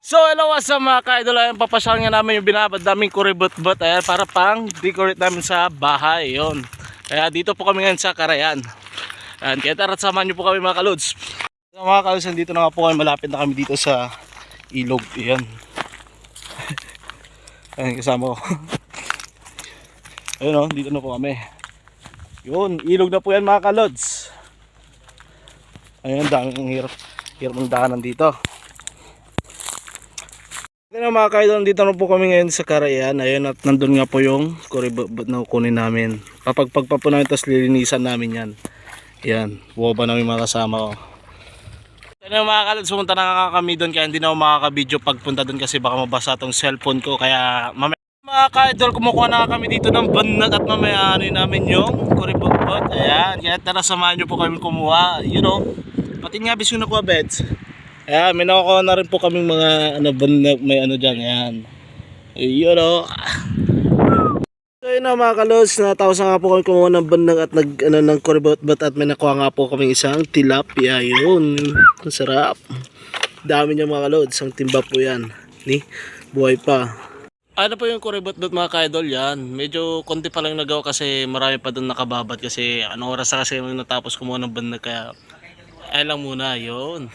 So hello, what's up mga ka-idol. Ayan, papasyal nga namin yung binabad daming kuribot-bot. Ayan, para pang decorate namin sa bahay. Yun. Kaya dito po kami ngayon sa Carayan. Ayan, kaya tara, samahan nyo po kami mga kalods. So, mga kalods, dito na nga po kami. Malapit na kami dito sa ilog. Ayan. Ayan, kasama ko. Ayun o, dito na po kami. Yun, ilog na po yan mga kalods. Ayan, daming hirap ng daanan dito. Ito na mga kaidol, dito na po kami ngayon sa Carayan. Ayun, at nandun nga po yung kuribot na kukunin namin. Papagpagpa po namin, tapos lilinisan namin yan. Yan, buo ba namin mga kasama ko. Ito na mga kaidol, sumunta na nga kami doon, kaya hindi na ako makaka-video pagpunta doon kasi baka mabasa tong cellphone ko. Kaya mamaya mga kaidol, kumukuha na kami dito ng banat at mamaya ano namin yung kuribot. Ayan, kaya tara, samahan nyo po kami kumuha. You know, pati nga bis yung nakuha beds. Ayan, may nakukuha na rin po kaming mga ano, may ano dyan, ayan. Yun o. So yun na mga kalos, natapos na nga po kami kumuha ng bandang at ng kuribot at may nakuha nga po kaming isang tilapia. Yun, ang sarap. Dami niya mga kalos, ang timba po yan. Ni, buhay pa. Ano po yung kuribot mga ka-idol yan? Medyo konti pa lang nagawa kasi marami pa doon nakababat kasi anong oras na kasi natapos kumuha ng bandang kaya ay lang muna, yun.